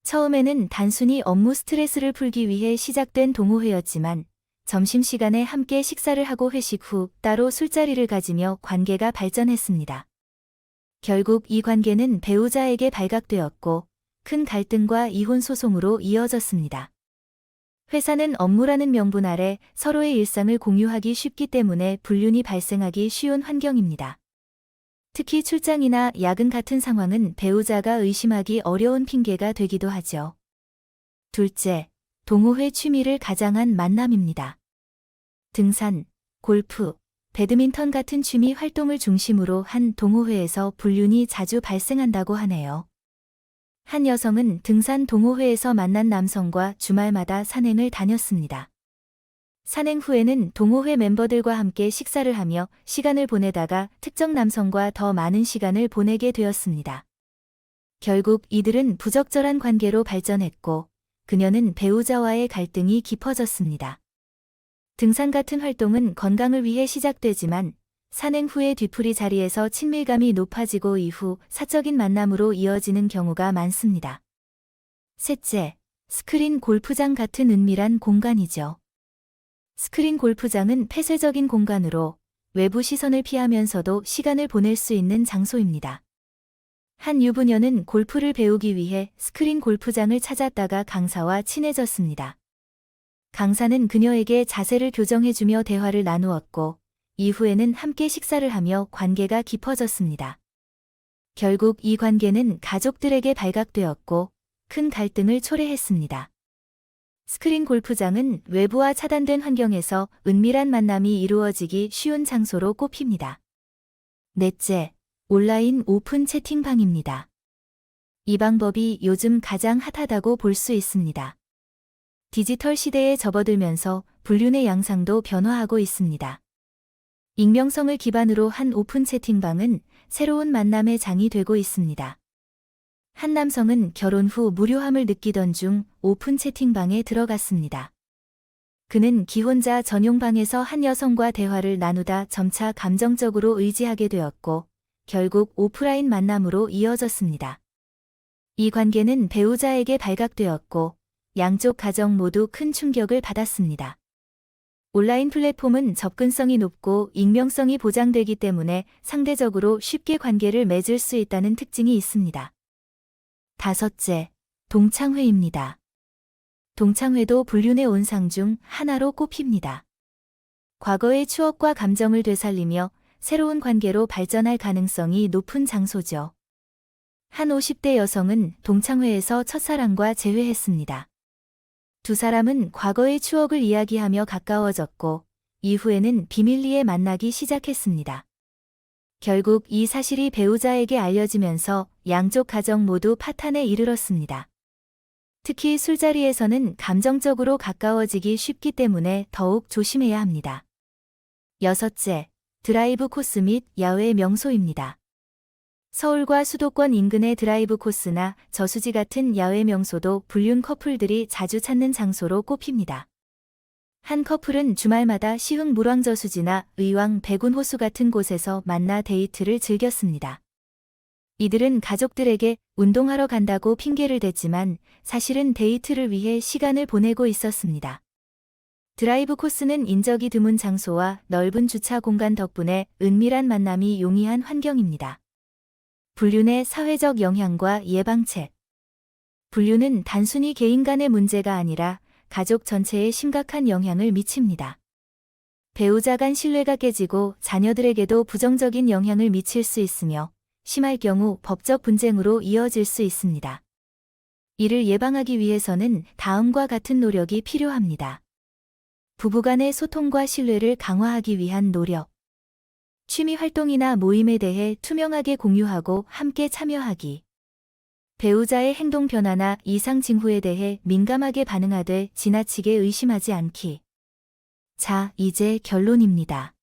처음에는 단순히 업무 스트레스를 풀기 위해 시작된 동호회였지만 점심시간에 함께 식사를 하고 회식 후 따로 술자리를 가지며 관계가 발전했습니다. 결국 이 관계는 배우자에게 발각되었고 큰 갈등과 이혼 소송으로 이어졌습니다. 회사는 업무라는 명분 아래 서로의 일상을 공유하기 쉽기 때문에 불륜이 발생하기 쉬운 환경입니다. 특히 출장이나 야근 같은 상황은 배우자가 의심하기 어려운 핑계가 되기도 하죠. 둘째, 동호회 취미를 가장한 만남입니다. 등산, 골프, 배드민턴 같은 취미 활동을 중심으로 한 동호회에서 불륜이 자주 발생한다고 하네요. 한 여성은 등산 동호회에서 만난 남성과 주말마다 산행을 다녔습니다. 산행 후에는 동호회 멤버들과 함께 식사를 하며 시간을 보내다가 특정 남성과 더 많은 시간을 보내게 되었습니다. 결국 이들은 부적절한 관계로 발전했고 그녀는 배우자와의 갈등이 깊어졌습니다. 등산 같은 활동은 건강을 위해 시작되지만 산행 후의 뒤풀이 자리에서 친밀감이 높아지고 이후 사적인 만남으로 이어지는 경우가 많습니다. 셋째, 스크린 골프장 같은 은밀한 공간이죠. 스크린 골프장은 폐쇄적인 공간으로 외부 시선을 피하면서도 시간을 보낼 수 있는 장소입니다. 한 유부녀는 골프를 배우기 위해 스크린 골프장을 찾았다가 강사와 친해졌습니다. 강사는 그녀에게 자세를 교정해주며 대화를 나누었고 이후에는 함께 식사를 하며 관계가 깊어졌습니다. 결국 이 관계는 가족들에게 발각되었고 큰 갈등을 초래했습니다. 스크린 골프장은 외부와 차단된 환경에서 은밀한 만남이 이루어지기 쉬운 장소로 꼽힙니다. 넷째, 온라인 오픈 채팅방입니다. 이 방법이 요즘 가장 핫하다고 볼 수 있습니다. 디지털 시대에 접어들면서 불륜의 양상도 변화하고 있습니다. 익명성을 기반으로 한 오픈 채팅방은 새로운 만남의 장이 되고 있습니다. 한 남성은 결혼 후 무료함을 느끼던 중 오픈 채팅방에 들어갔습니다. 그는 기혼자 전용 방에서 한 여성과 대화를 나누다 점차 감정적으로 의지하게 되었고 결국 오프라인 만남으로 이어졌습니다. 이 관계는 배우자에게 발각되었고 양쪽 가정 모두 큰 충격을 받았습니다. 온라인 플랫폼은 접근성이 높고 익명성이 보장되기 때문에 상대적으로 쉽게 관계를 맺을 수 있다는 특징이 있습니다. 다섯째, 동창회입니다. 동창회도 불륜의 온상 중 하나로 꼽힙니다. 과거의 추억과 감정을 되살리며 새로운 관계로 발전할 가능성이 높은 장소죠. 한 50대 여성은 동창회에서 첫사랑과 재회했습니다. 두 사람은 과거의 추억을 이야기하며 가까워졌고 이후에는 비밀리에 만나기 시작했습니다. 결국 이 사실이 배우자에게 알려지면서 양쪽 가정 모두 파탄에 이르렀습니다. 특히 술자리에서는 감정적으로 가까워지기 쉽기 때문에 더욱 조심해야 합니다. 여섯째, 드라이브 코스 및 야외 명소입니다. 서울과 수도권 인근의 드라이브 코스나 저수지 같은 야외 명소도 불륜 커플들이 자주 찾는 장소로 꼽힙니다. 한 커플은 주말마다 시흥 물왕저수지나 의왕 백운호수 같은 곳에서 만나 데이트를 즐겼습니다. 이들은 가족들에게 운동하러 간다고 핑계를 댔지만 사실은 데이트를 위해 시간을 보내고 있었습니다. 드라이브 코스는 인적이 드문 장소와 넓은 주차 공간 덕분에 은밀한 만남이 용이한 환경입니다. 불륜의 사회적 영향과 예방책. 불륜은 단순히 개인 간의 문제가 아니라 가족 전체에 심각한 영향을 미칩니다. 배우자 간 신뢰가 깨지고 자녀들에게도 부정적인 영향을 미칠 수 있으며 심할 경우 법적 분쟁으로 이어질 수 있습니다. 이를 예방하기 위해서는 다음과 같은 노력이 필요합니다. 부부간의 소통과 신뢰를 강화하기 위한 노력. 취미 활동이나 모임에 대해 투명하게 공유하고 함께 참여하기. 배우자의 행동 변화나 이상 징후에 대해 민감하게 반응하되 지나치게 의심하지 않기. 자, 이제 결론입니다.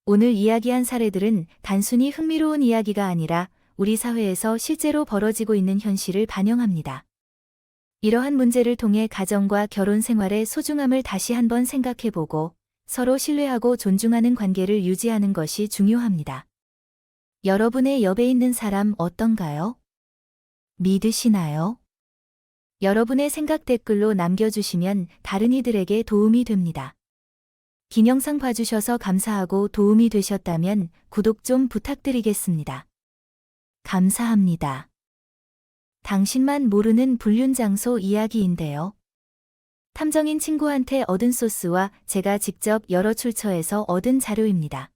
오늘 이야기한 사례들은 단순히 흥미로운 이야기가 아니라 우리 사회에서 실제로 벌어지고 있는 현실을 반영합니다. 이러한 문제를 통해 가정과 결혼 생활의 소중함을 다시 한번 생각해보고 서로 신뢰하고 존중하는 관계를 유지하는 것이 중요합니다. 여러분의 옆에 있는 사람 어떤가요? 믿으시나요? 여러분의 생각 댓글로 남겨주시면 다른 이들에게 도움이 됩니다. 긴 영상 봐주셔서 감사하고 도움이 되셨다면 구독 좀 부탁드리겠습니다. 감사합니다. 당신만 모르는 불륜 장소 이야기인데요. 탐정인 친구한테 얻은 소스와 제가 직접 여러 출처에서 얻은 자료입니다.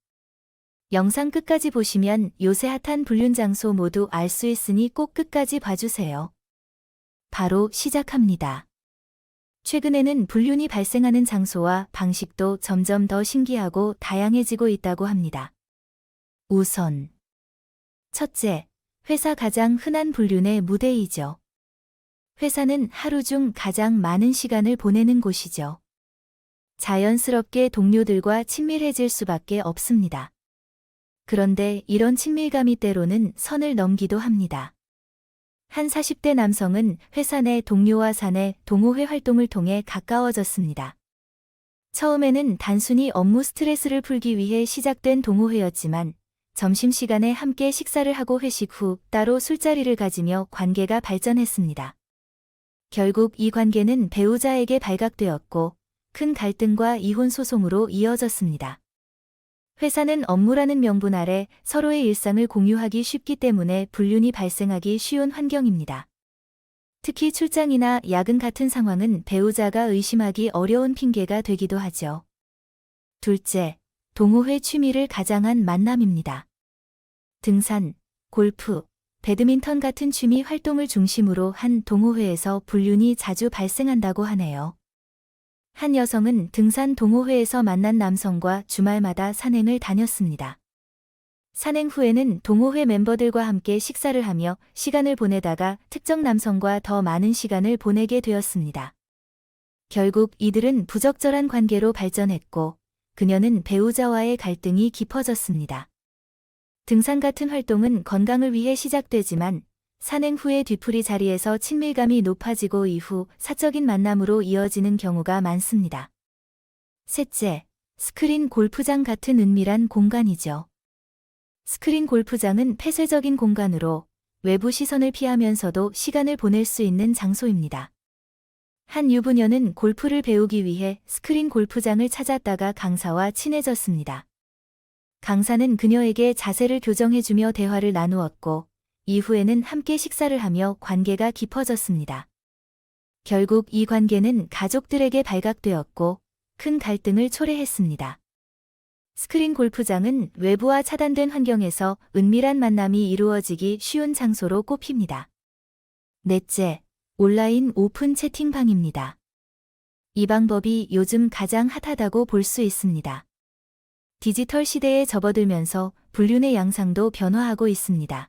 영상 끝까지 보시면 요새 핫한 불륜 장소 모두 알 수 있으니 꼭 끝까지 봐주세요. 바로 시작합니다. 최근에는 불륜이 발생하는 장소와 방식도 점점 더 신기하고 다양해지고 있다고 합니다. 우선 첫째, 회사 가장 흔한 불륜의 무대이죠. 회사는 하루 중 가장 많은 시간을 보내는 곳이죠. 자연스럽게 동료들과 친밀해질 수밖에 없습니다. 그런데 이런 친밀감이 때로는 선을 넘기도 합니다. 한 40대 남성은 회사 내 동료와 사내 동호회 활동을 통해 가까워졌습니다. 처음에는 단순히 업무 스트레스를 풀기 위해 시작된 동호회였지만 점심시간에 함께 식사를 하고 회식 후 따로 술자리를 가지며 관계가 발전했습니다. 결국 이 관계는 배우자에게 발각되었고 큰 갈등과 이혼 소송으로 이어졌습니다. 회사는 업무라는 명분 아래 서로의 일상을 공유하기 쉽기 때문에 불륜이 발생하기 쉬운 환경입니다. 특히 출장이나 야근 같은 상황은 배우자가 의심하기 어려운 핑계가 되기도 하죠. 둘째, 동호회 취미를 가장한 만남입니다. 등산, 골프, 배드민턴 같은 취미 활동을 중심으로 한 동호회에서 불륜이 자주 발생한다고 하네요. 한 여성은 등산 동호회에서 만난 남성과 주말마다 산행을 다녔습니다. 산행 후에는 동호회 멤버들과 함께 식사를 하며 시간을 보내다가 특정 남성과 더 많은 시간을 보내게 되었습니다. 결국 이들은 부적절한 관계로 발전했고 그녀는 배우자와의 갈등이 깊어졌습니다. 등산 같은 활동은 건강을 위해 시작되지만 산행 후의 뒤풀이 자리에서 친밀감이 높아지고 이후 사적인 만남으로 이어지는 경우가 많습니다. 셋째, 스크린 골프장 같은 은밀한 공간이죠. 스크린 골프장은 폐쇄적인 공간으로 외부 시선을 피하면서도 시간을 보낼 수 있는 장소입니다. 한 유부녀는 골프를 배우기 위해 스크린 골프장을 찾았다가 강사와 친해졌습니다. 강사는 그녀에게 자세를 교정해주며 대화를 나누었고 이후에는 함께 식사를 하며 관계가 깊어졌습니다. 결국 이 관계는 가족들에게 발각되었고 큰 갈등을 초래했습니다. 스크린 골프장은 외부와 차단된 환경에서 은밀한 만남이 이루어지기 쉬운 장소로 꼽힙니다. 넷째, 온라인 오픈 채팅방입니다. 이 방법이 요즘 가장 핫하다고 볼 수 있습니다. 디지털 시대에 접어들면서 불륜의 양상도 변화하고 있습니다.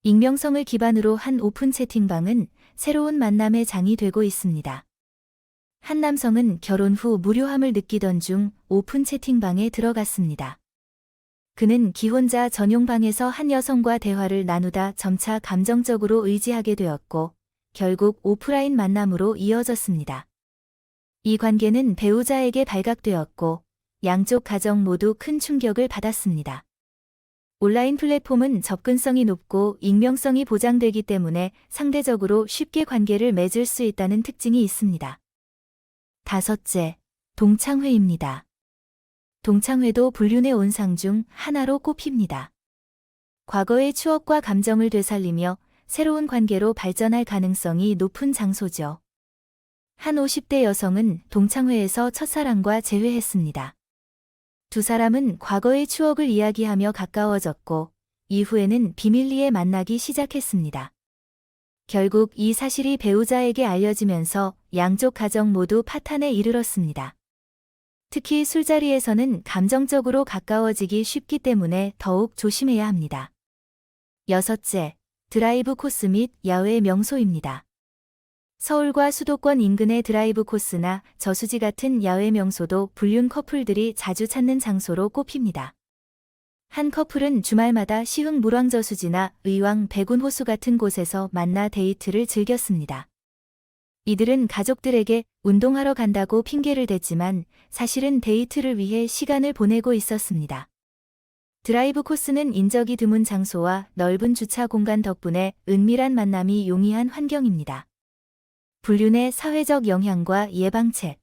익명성을 기반으로 한 오픈 채팅방은 새로운 만남의 장이 되고 있습니다. 한 남성은 결혼 후 무료함을 느끼던 중 오픈 채팅방에 들어갔습니다. 그는 기혼자 전용 방에서 한 여성과 대화를 나누다 점차 감정적으로 의지하게 되었고 결국 오프라인 만남으로 이어졌습니다. 이 관계는 배우자에게 발각되었고 양쪽 가정 모두 큰 충격을 받았습니다. 온라인 플랫폼은 접근성이 높고 익명성이 보장되기 때문에 상대적으로 쉽게 관계를 맺을 수 있다는 특징이 있습니다. 다섯째, 동창회입니다. 동창회도 불륜의 온상 중 하나로 꼽힙니다. 과거의 추억과 감정을 되살리며 새로운 관계로 발전할 가능성이 높은 장소죠. 한 50대 여성은 동창회에서 첫사랑과 재회했습니다. 두 사람은 과거의 추억을 이야기하며 가까워졌고 이후에는 비밀리에 만나기 시작했습니다. 결국 이 사실이 배우자에게 알려지면서 양쪽 가정 모두 파탄에 이르렀습니다. 특히 술자리에서는 감정적으로 가까워지기 쉽기 때문에 더욱 조심해야 합니다. 여섯째, 드라이브 코스 및 야외 명소입니다. 서울과 수도권 인근의 드라이브 코스나 저수지 같은 야외 명소도 불륜 커플들이 자주 찾는 장소로 꼽힙니다. 한 커플은 주말마다 시흥 물왕저수지나 의왕 백운호수 같은 곳에서 만나 데이트를 즐겼습니다. 이들은 가족들에게 운동하러 간다고 핑계를 댔지만 사실은 데이트를 위해 시간을 보내고 있었습니다. 드라이브 코스는 인적이 드문 장소와 넓은 주차 공간 덕분에 은밀한 만남이 용이한 환경입니다. 불륜의 사회적 영향과 예방책.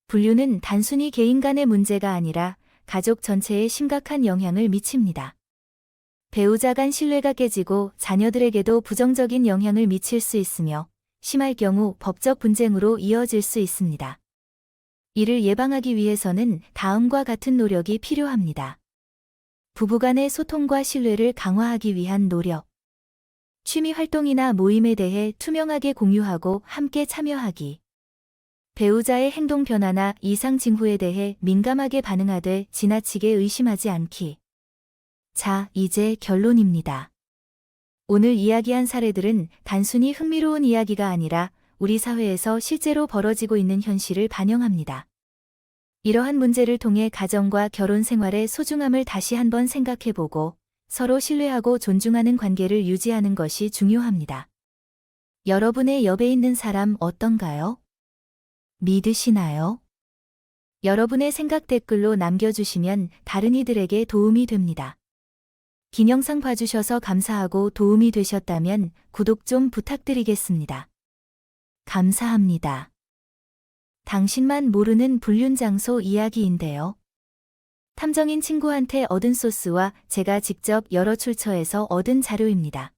불륜은 단순히 개인 간의 문제가 아니라 가족 전체에 심각한 영향을 미칩니다. 배우자 간 신뢰가 깨지고 자녀들에게도 부정적인 영향을 미칠 수 있으며 심할 경우 법적 분쟁으로 이어질 수 있습니다. 이를 예방하기 위해서는 다음과 같은 노력이 필요합니다. 부부간의 소통과 신뢰를 강화하기 위한 노력. 취미 활동이나 모임에 대해 투명하게 공유하고 함께 참여하기. 배우자의 행동 변화나 이상 징후에 대해 민감하게 반응하되 지나치게 의심하지 않기. 자, 이제 결론입니다. 오늘 이야기한 사례들은 단순히 흥미로운 이야기가 아니라 우리 사회에서 실제로 벌어지고 있는 현실을 반영합니다. 이러한 문제를 통해 가정과 결혼 생활의 소중함을 다시 한번 생각해보고 서로 신뢰하고 존중하는 관계를 유지하는 것이 중요합니다. 여러분의 옆에 있는 사람 어떤가요? 믿으시나요? 여러분의 생각 댓글로 남겨주시면 다른 이들에게 도움이 됩니다. 긴 영상 봐주셔서 감사하고 도움이 되셨다면 구독 좀 부탁드리겠습니다. 감사합니다. 당신만 모르는 불륜 장소 이야기인데요. 탐정인 친구한테 얻은 소스와 제가 직접 여러 출처에서 얻은 자료입니다.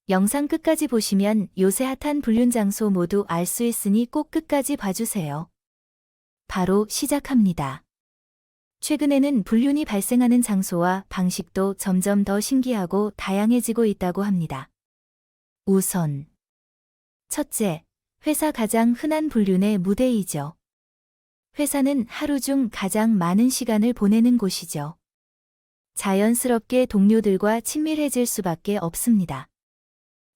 영상 끝까지 보시면 요새 핫한 불륜 장소 모두 알 수 있으니 꼭 끝까지 봐주세요. 바로 시작합니다. 최근에는 불륜이 발생하는 장소와 방식도 점점 더 신기하고 다양해지고 있다고 합니다. 우선 첫째, 회사 가장 흔한 불륜의 무대이죠. 회사는 하루 중 가장 많은 시간을 보내는 곳이죠. 자연스럽게 동료들과 친밀해질 수밖에 없습니다.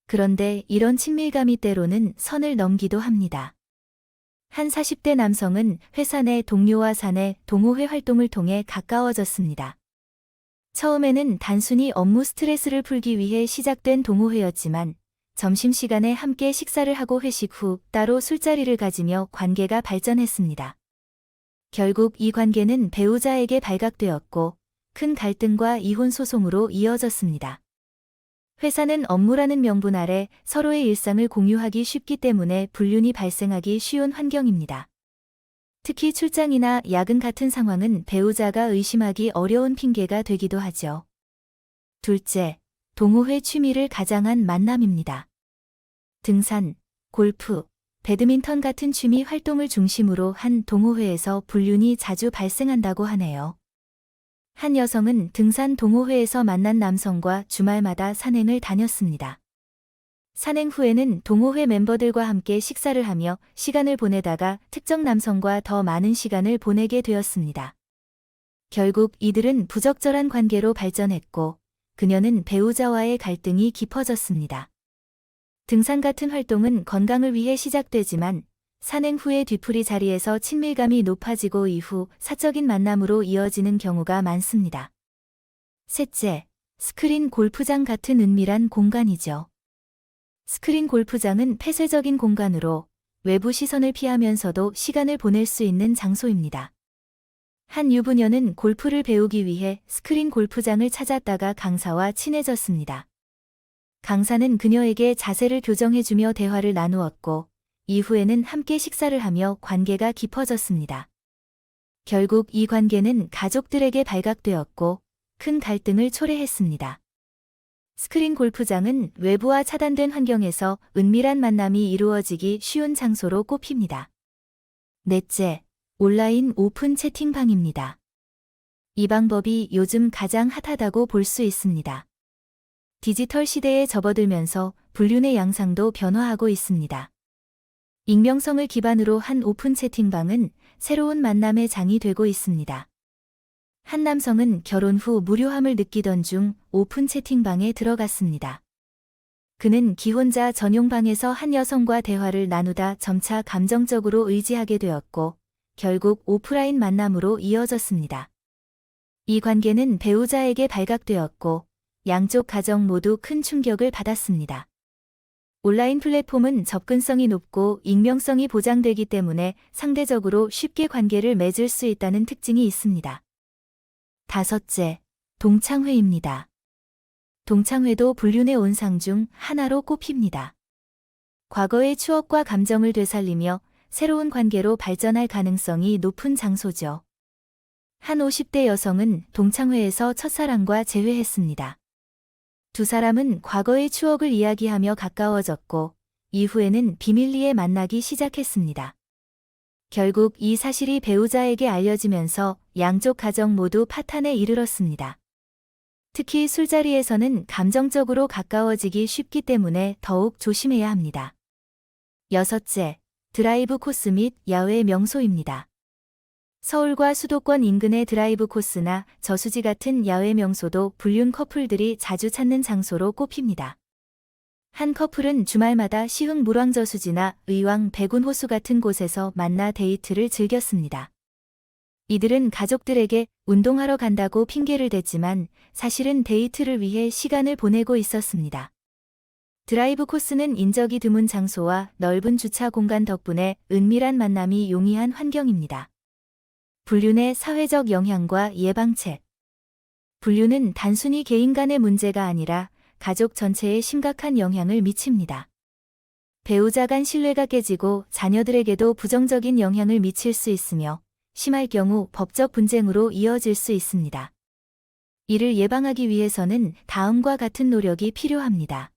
그런데 이런 친밀감이 때로는 선을 넘기도 합니다. 한 40대 남성은 회사 내 동료와 사내 동호회 활동을 통해 가까워졌습니다. 처음에는 단순히 업무 스트레스를 풀기 위해 시작된 동호회였지만 점심시간에 함께 식사를 하고 회식 후 따로 술자리를 가지며 관계가 발전했습니다. 결국 이 관계는 배우자에게 발각되었고 큰 갈등과 이혼 소송으로 이어졌습니다. 회사는 업무라는 명분 아래 서로의 일상을 공유하기 쉽기 때문에 불륜이 발생하기 쉬운 환경입니다. 특히 출장이나 야근 같은 상황은 배우자가 의심하기 어려운 핑계가 되기도 하죠. 둘째, 동호회 취미를 가장한 만남입니다. 등산, 골프, 배드민턴 같은 취미 활동을 중심으로 한 동호회에서 불륜이 자주 발생한다고 하네요. 한 여성은 등산 동호회에서 만난 남성과 주말마다 산행을 다녔습니다. 산행 후에는 동호회 멤버들과 함께 식사를 하며 시간을 보내다가 특정 남성과 더 많은 시간을 보내게 되었습니다. 결국 이들은 부적절한 관계로 발전했고 그녀는 배우자와의 갈등이 깊어졌습니다. 등산 같은 활동은 건강을 위해 시작되지만 산행 후의 뒤풀이 자리에서 친밀감이 높아지고 이후 사적인 만남으로 이어지는 경우가 많습니다. 셋째, 스크린 골프장 같은 은밀한 공간이죠. 스크린 골프장은 폐쇄적인 공간으로 외부 시선을 피하면서도 시간을 보낼 수 있는 장소입니다. 한 유부녀는 골프를 배우기 위해 스크린 골프장을 찾았다가 강사와 친해졌습니다. 강사는 그녀에게 자세를 교정해주며 대화를 나누었고, 이후에는 함께 식사를 하며 관계가 깊어졌습니다. 결국 이 관계는 가족들에게 발각되었고, 큰 갈등을 초래했습니다. 스크린 골프장은 외부와 차단된 환경에서 은밀한 만남이 이루어지기 쉬운 장소로 꼽힙니다. 넷째, 온라인 오픈 채팅방입니다. 이 방법이 요즘 가장 핫하다고 볼 수 있습니다. 디지털 시대에 접어들면서 불륜의 양상도 변화하고 있습니다. 익명성을 기반으로 한 오픈 채팅방은 새로운 만남의 장이 되고 있습니다. 한 남성은 결혼 후 무료함을 느끼던 중 오픈 채팅방에 들어갔습니다. 그는 기혼자 전용방에서 한 여성과 대화를 나누다 점차 감정적으로 의지하게 되었고, 결국 오프라인 만남으로 이어졌습니다. 이 관계는 배우자에게 발각되었고, 양쪽 가정 모두 큰 충격을 받았습니다. 온라인 플랫폼은 접근성이 높고 익명성이 보장되기 때문에 상대적으로 쉽게 관계를 맺을 수 있다는 특징이 있습니다. 다섯째, 동창회입니다. 동창회도 불륜의 온상 중 하나로 꼽힙니다. 과거의 추억과 감정을 되살리며 새로운 관계로 발전할 가능성이 높은 장소죠. 한 50대 여성은 동창회에서 첫사랑과 재회했습니다. 두 사람은 과거의 추억을 이야기하며 가까워졌고, 이후에는 비밀리에 만나기 시작했습니다. 결국 이 사실이 배우자에게 알려지면서 양쪽 가정 모두 파탄에 이르렀습니다. 특히 술자리에서는 감정적으로 가까워지기 쉽기 때문에 더욱 조심해야 합니다. 여섯째, 드라이브 코스 및 야외 명소입니다. 서울과 수도권 인근의 드라이브 코스나 저수지 같은 야외 명소도 불륜 커플들이 자주 찾는 장소로 꼽힙니다. 한 커플은 주말마다 시흥 물왕저수지나 의왕 백운호수 같은 곳에서 만나 데이트를 즐겼습니다. 이들은 가족들에게 운동하러 간다고 핑계를 댔지만 사실은 데이트를 위해 시간을 보내고 있었습니다. 드라이브 코스는 인적이 드문 장소와 넓은 주차 공간 덕분에 은밀한 만남이 용이한 환경입니다. 불륜의 사회적 영향과 예방책. 불륜은 단순히 개인 간의 문제가 아니라 가족 전체에 심각한 영향을 미칩니다. 배우자 간 신뢰가 깨지고 자녀들에게도 부정적인 영향을 미칠 수 있으며 심할 경우 법적 분쟁으로 이어질 수 있습니다. 이를 예방하기 위해서는 다음과 같은 노력이 필요합니다.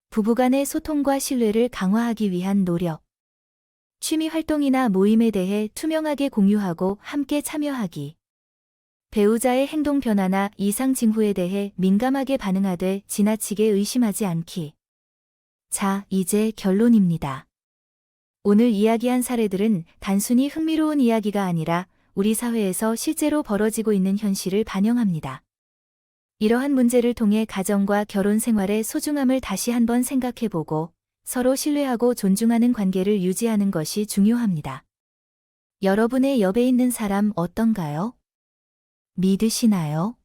부부간의 소통과 신뢰를 강화하기 위한 노력. 취미 활동이나 모임에 대해 투명하게 공유하고 함께 참여하기. 배우자의 행동 변화나 이상 징후에 대해 민감하게 반응하되 지나치게 의심하지 않기. 자, 이제 결론입니다. 오늘 이야기한 사례들은 단순히 흥미로운 이야기가 아니라 우리 사회에서 실제로 벌어지고 있는 현실을 반영합니다. 이러한 문제를 통해 가정과 결혼 생활의 소중함을 다시 한번 생각해보고 서로 신뢰하고 존중하는 관계를 유지하는 것이 중요합니다. 여러분의 옆에 있는 사람 어떤가요? 믿으시나요?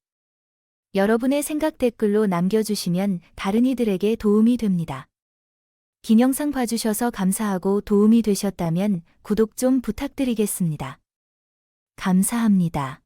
여러분의 생각 댓글로 남겨주시면 다른 이들에게 도움이 됩니다. 긴 영상 봐주셔서 감사하고 도움이 되셨다면 구독 좀 부탁드리겠습니다. 감사합니다.